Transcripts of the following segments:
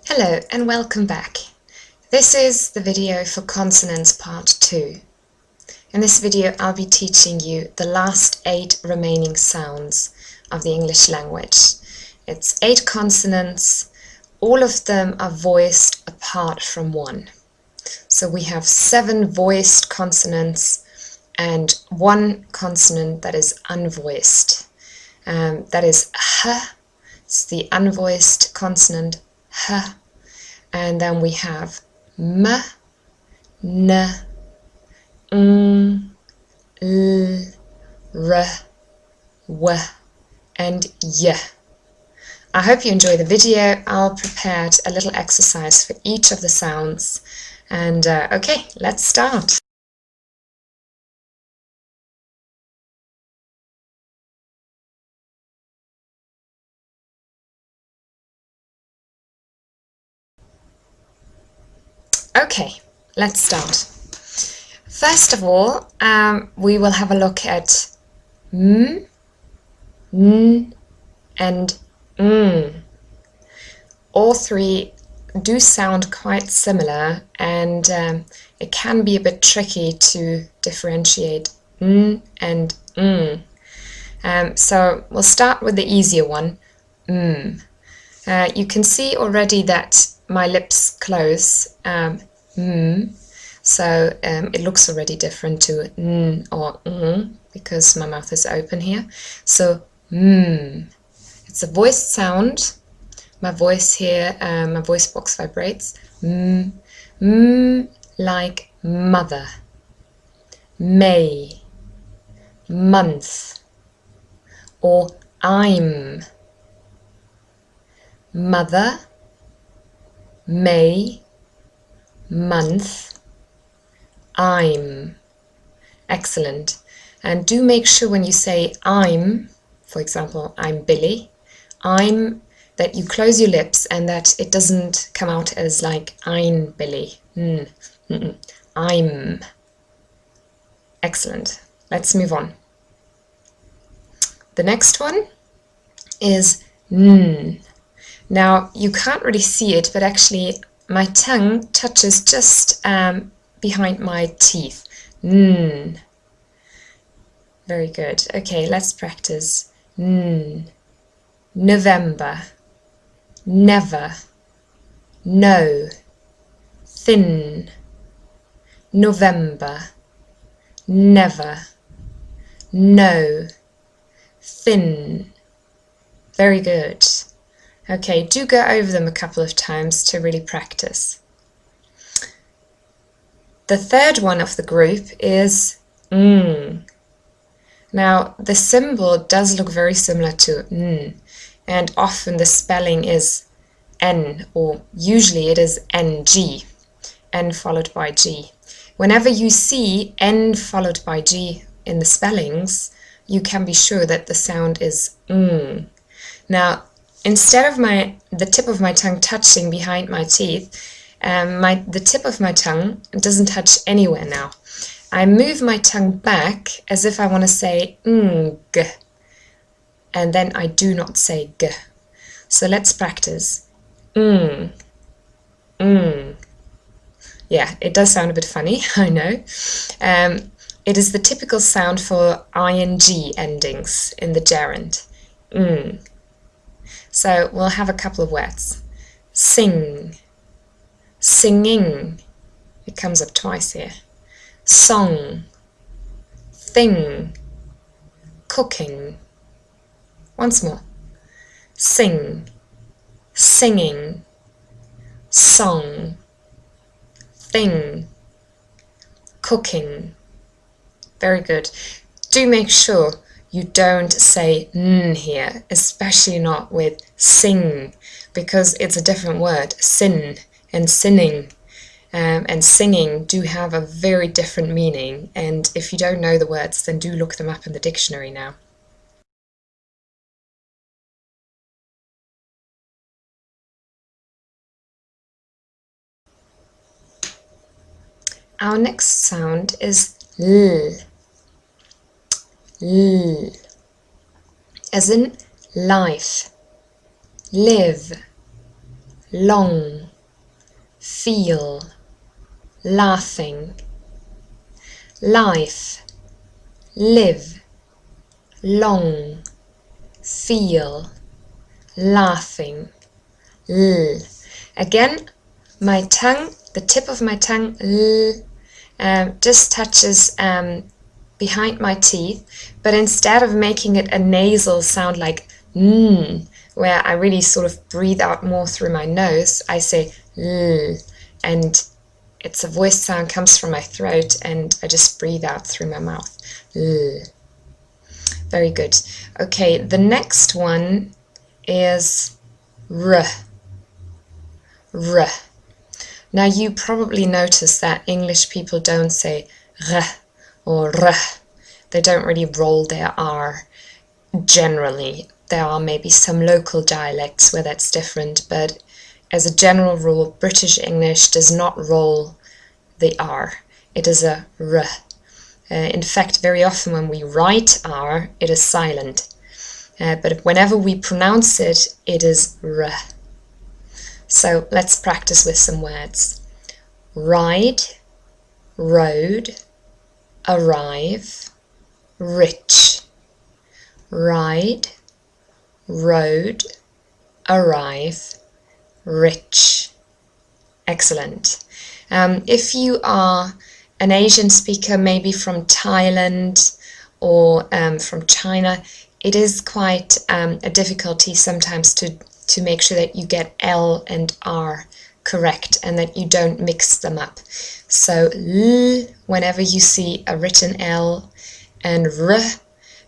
Hello and welcome back. This is the video for Consonants Part 2. In this video I'll be teaching you the last 8 remaining sounds of the English language. It's 8 consonants, all of them are voiced apart from one. So we have 7 voiced consonants and 1 consonant that is unvoiced. That is h, it's the unvoiced consonant h. And then we have m, n, l, r, w, and y. I hope you enjoy the video. I'll prepare a little exercise for each of the sounds. And okay, let's start. Okay, let's start. First of all, we will have a look at m, n, and n. All three do sound quite similar, and it can be a bit tricky to differentiate n and n. So we'll start with the easier one, m. You can see already that my lips close, so it looks already different to n or because my mouth is open here. So it's a voiced sound. My voice here, my voice box vibrates. Like mother, May, month, or I'm. Mother, May, month, I'm. Excellent. And do make sure when you say I'm, for example, I'm Billy, I'm, that you close your lips and that it doesn't come out as like I'm Billy. I'm. Excellent. Let's move on. The next one is n. Now, you can't really see it, but actually my tongue touches just behind my teeth. N. Very good. Okay, let's practice. N. November. Never. No. Thin. November. Never. No. Thin. Very good. Okay, do go over them a couple of times to really practice. The third one of the group is ng. Now, the symbol does look very similar to n, and often the spelling is n, or usually it is ng, n followed by g. Whenever you see n followed by g in the spellings, you can be sure that the sound is ng. Now, instead of the tip of my tongue touching behind my teeth, the tip of my tongue doesn't touch anywhere now. I move my tongue back as if I want to say ng, and then I do not say g. So let's practice. Ng. Yeah, it does sound a bit funny, I know. It is the typical sound for ing endings in the gerund. Ng. So we'll have a couple of words. Sing, singing, it comes up twice here. Song, thing, cooking. Once more. Sing, singing, song, thing, cooking. Very good. Do make sure you don't say n here, especially not with sing, because it's a different word. Sin and sinning and singing do have a very different meaning, and if you don't know the words, then do look them up in the dictionary now. Our next sound is l. L, as in life, live, long, feel, laughing. Life, live, long, feel, laughing. L. Again, my tongue, the tip of my tongue, just touches behind my teeth, but instead of making it a nasal sound like where I really sort of breathe out more through my nose, I say l, and it's a voice sound, comes from my throat, and I just breathe out through my mouth. L. Very good. Okay, the next one is r. R. Now you probably notice that English people don't say r or r. They don't really roll their R generally. There are maybe some local dialects where that's different, but as a general rule, British English does not roll the R. It is a r. In fact, very often when we write R, it is silent. But whenever we pronounce it, it is r. So let's practice with some words. Ride, road, arrive, rich. Ride, road, arrive, rich. Excellent. If you are an Asian speaker, maybe from Thailand or from China, it is quite a difficulty sometimes to make sure that you get L and R correct and that you don't mix them up. So L whenever you see a written L, and R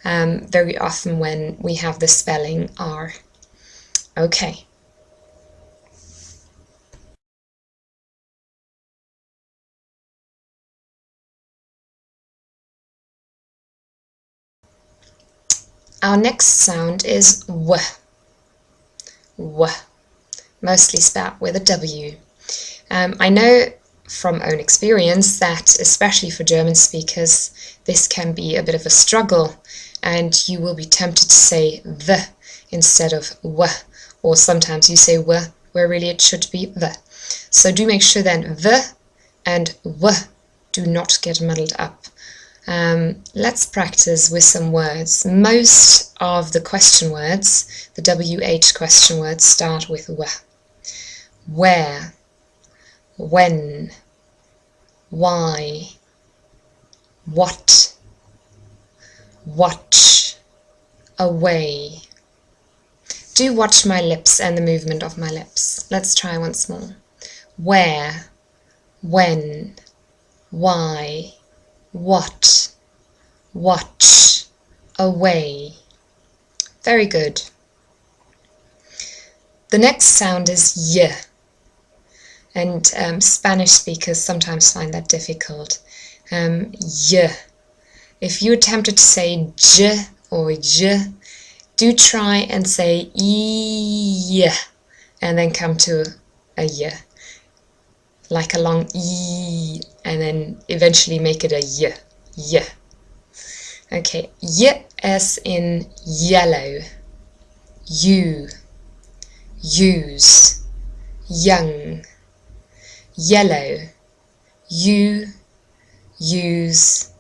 very often when we have the spelling R. Okay. Our next sound is W. W. Mostly spelled with a W. I know from own experience that, especially for German speakers, this can be a bit of a struggle, and you will be tempted to say the instead of w, or sometimes you say w where really it should be the. So do make sure that the and w do not get muddled up. Let's practice with some words. Most of the question words, the WH question words, start with w. Where, when, why, what, watch, away. Do watch my lips and the movement of my lips. Let's try once more. Where, when, why, what, watch, away. Very good. The next sound is y, and Spanish speakers sometimes find that difficult. Y. If you're tempted to say j or j, do try and say e, and then come to a y, like a long e, and then eventually make it a y, y. Okay, y as in yellow, you, use, young, yellow, you, use,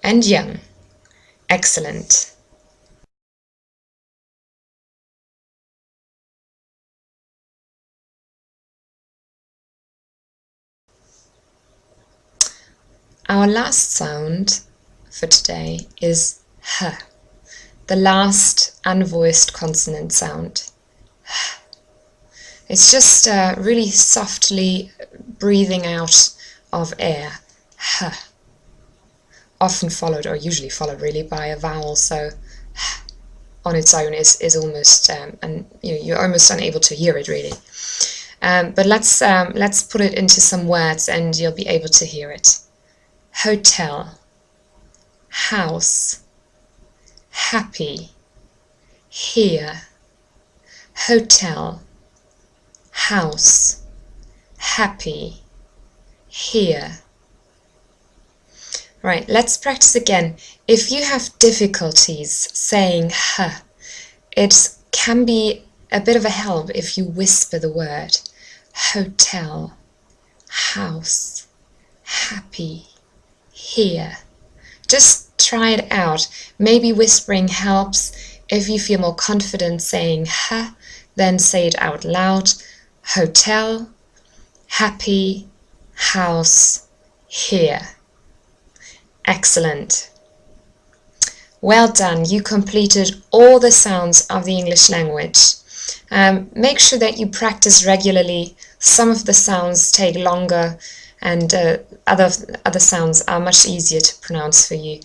and young. Excellent. Our last sound for today is h, the last unvoiced consonant sound. It's just really softly breathing out of air. H. Often followed, or usually followed really, by a vowel, so on its own is almost, and you're almost unable to hear it really. But let's put it into some words and you'll be able to hear it. Hotel, house, happy, here, hotel, house, happy, here. Right, let's practice again. If you have difficulties saying h, it can be a bit of a help if you whisper the word. hotel, house, happy, here. Just try it out. Maybe whispering helps. If you feel more confident saying ha, then say it out loud. Hotel, happy, house, here. Excellent. Well done, you completed all the sounds of the English language. Make sure that you practice regularly. Some of the sounds take longer and other sounds are much easier to pronounce for you.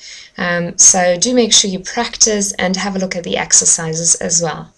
So do make sure you practice and have a look at the exercises as well.